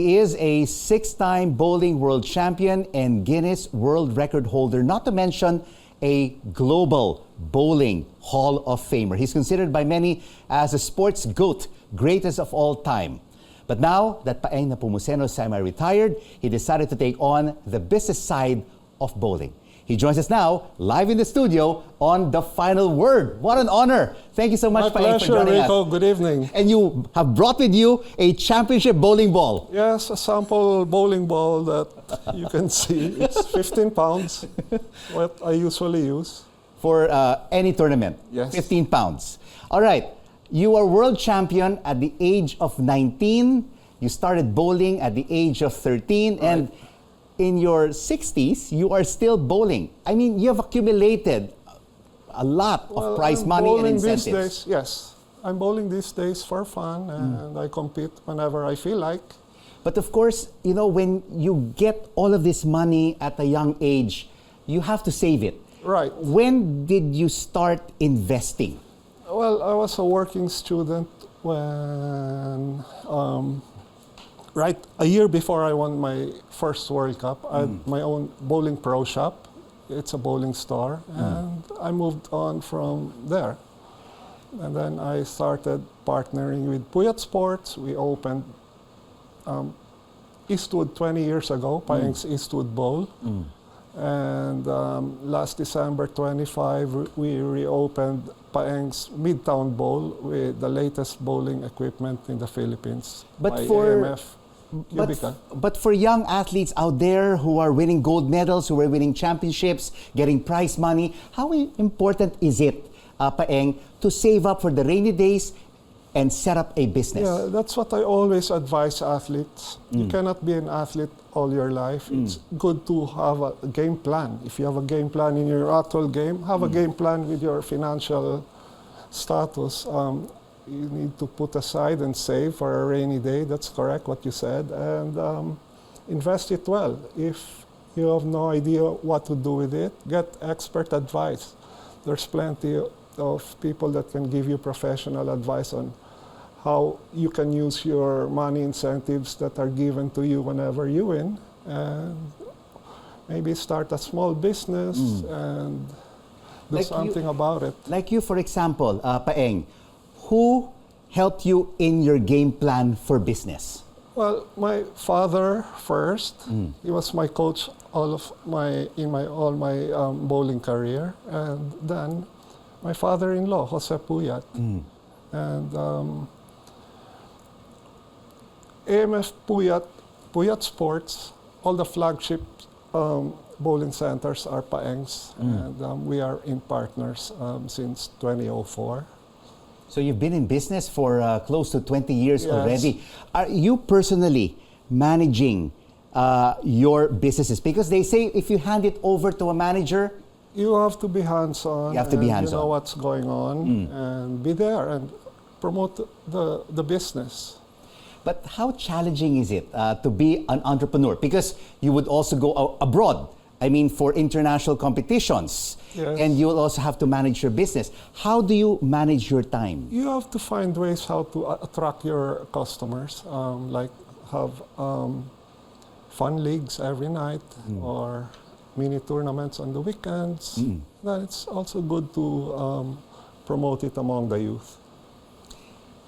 he is a 6-time bowling world champion and Guinness World Record holder, not to mention a global bowling Hall of Famer. He's considered by many as a sports GOAT, greatest of all time. But now that Paeng Nepomuceno is semi-retired, he decided to take on the business side of bowling. He joins us now, live in the studio, on The Final Word. What an honor. Thank you so much, Paeng, for joining Rico. us. Good evening. And you have brought with you a championship bowling ball. Yes, a sample bowling ball that you can see. It's 15 pounds, what I usually use. For any tournament? Yes. 15 pounds. All right. You are world champion at the age of 19. You started bowling at the age of 13. Right. And in your 60s, you are still bowling. I mean, you have accumulated a lot of prize money and incentives. These days, yes. I'm bowling these days for fun, and I compete whenever I feel like. But of course, you know, when you get all of this money at a young age, you have to save it. Right. When did you start investing? Well, I was a working student when... right a year before I won my first World Cup, I had my own bowling pro shop. It's a bowling store, and I moved on from there. And then I started partnering with Puyat Sports. We opened Eastwood 20 years ago, Paeng's Eastwood Bowl. And last December 25, we reopened Paeng's Midtown Bowl with the latest bowling equipment in the Philippines by AMF. But for young athletes out there who are winning gold medals, who are winning championships, getting prize money, how important is it, Paeng, to save up for the rainy days and set up a business? Yeah, that's what I always advise athletes. You cannot be an athlete all your life. It's good to have a game plan. If you have a game plan in your actual game, have a game plan with your financial status. You need to put aside and save for a rainy day. That's correct, what you said. And invest it well. If you have no idea what to do with it, get expert advice. There's plenty of people that can give you professional advice on how you can use your money incentives that are given to you whenever you win. And maybe start a small business and do something about it. Like you, for example, Paeng, who helped you in your game plan for business? Well, my father first. He was my coach all my bowling career, and then my father-in-law, Jose Puyat, and AMF Puyat Sports. All the flagship bowling centers are Paeng's, and we are in partners since 2004. So you've been in business for close to 20 years Yes. already. Are you personally managing your businesses? Because they say if you hand it over to a manager, you have to be hands-on. You have to be hands-on. You know what's going on and be there and promote the business. But how challenging is it to be an entrepreneur? Because you would also go abroad. I mean, for international competitions. Yes. And you will also have to manage your business. How do you manage your time? You have to find ways how to attract your customers, like have fun leagues every night or mini tournaments on the weekends. Then it's also good to promote it among the youth.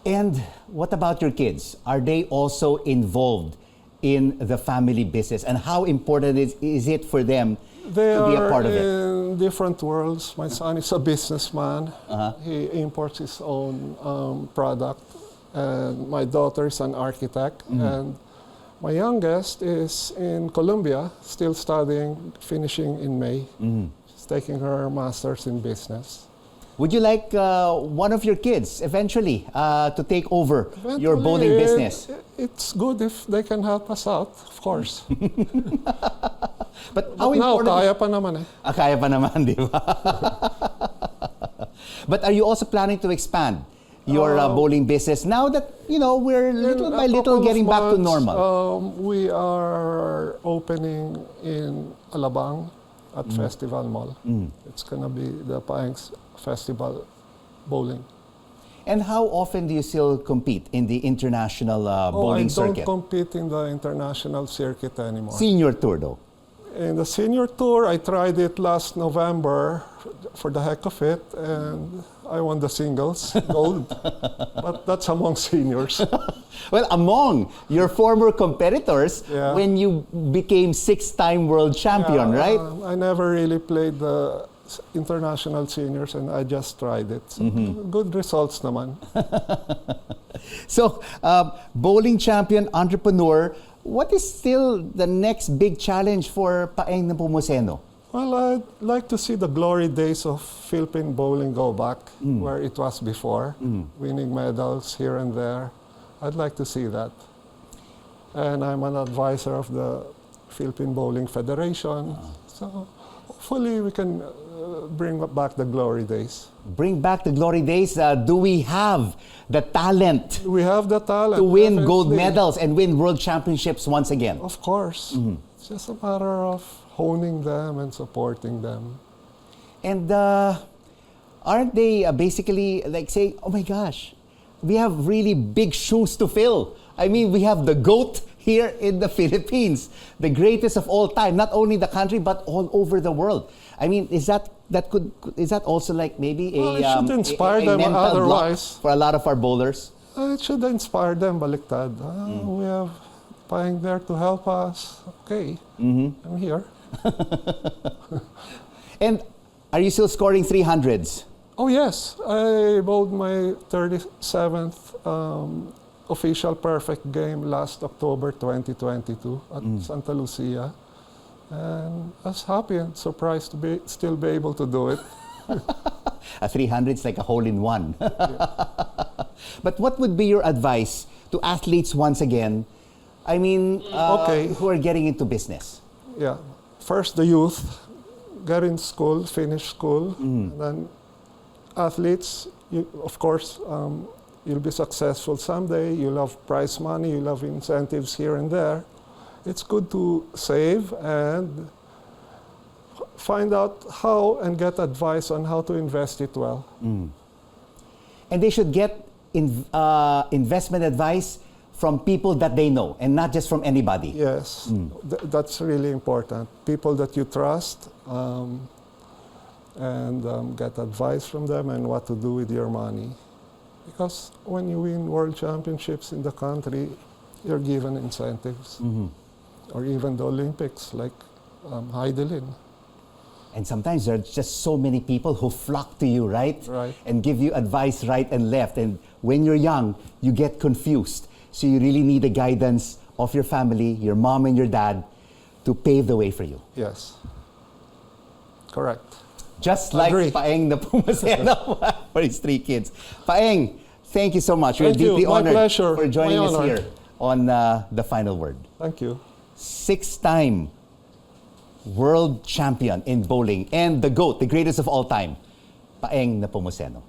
And what about your kids? Are they also involved in the family business? And how important is it for them to be a part of it? They are in different worlds. My son is a businessman. He imports his own product. And my daughter is an architect. And my youngest is in Colombia, still studying, finishing in May. She's taking her master's in business. Would you like one of your kids eventually to take over your bowling business? It's good if they can help us out, of course. But how now, important... kaya pa naman eh. Kaya pa naman, di ba? But are you also planning to expand your bowling business now that, you know, we're little by little getting back to normal? We are opening in Alabang at Festival Mall. It's going to be the Paeng's Festival Bowling. And how often do you still compete in the international bowling I don't circuit? compete in the international circuit anymore. Senior tour, though. In the senior tour, I tried it last November for the heck of it, and I won the singles gold. But that's among seniors. Well, among your former competitors, Yeah. when you became 6-time world champion, right? I never really played the international seniors, and I just tried it. So good results naman. So, bowling champion, entrepreneur, what is still the next big challenge for Paeng Nepomuceno? Well, I'd like to see the glory days of Philippine bowling go back where it was before, winning medals here and there. I'd like to see that. And I'm an advisor of the Philippine Bowling Federation. So hopefully we can bring back the glory days. Bring back the glory days. Do we have the talent We have the talent to win gold definitely. medals and win world championships once again? Of course. It's just a matter of honing them and supporting them. And aren't they basically like saying, oh my gosh, we have really big shoes to fill? I mean, we have the GOAT here in the Philippines, the greatest of all time, not only the country, but all over the world. I mean, is that also like maybe Well, it should inspire them mental otherwise. block for a lot of our bowlers? It should inspire them, baliktad. We have Paeng there to help us. Okay, I'm here. And are you still scoring 300s? Oh yes, I bowled my 37th official perfect game last October 2022 at Santa Lucia. And I was happy and surprised to still be able to do it. A 300 is like a hole-in-one. But what would be your advice to athletes once again, I mean, who are getting into business? Yeah, first the youth, get in school, finish school, and then athletes, of course, you'll be successful someday, you'll have prize money, you'll have incentives here and there. It's good to save and find out how and get advice on how to invest it well. And they should get investment advice from people that they know and not just from anybody. Yes, that's really important. People that you trust and get advice from them and what to do with your money. Because when you win world championships in the country, you're given incentives. Or even the Olympics, like Heidelin. And sometimes there are just so many people who flock to you, right? Right. And give you advice right and left. And when you're young, you get confused. So you really need the guidance of your family, your mom and your dad, to pave the way for you. Yes. Correct. Just like Agree. Paeng Nepomuceno for his 3 kids. Paeng, thank you so much. We're Thank you. deeply My honored pleasure. for joining My us honor. here on The Final Word. Thank you. 6-time world champion in bowling and the GOAT, the greatest of all time, Paeng Nepomuceno.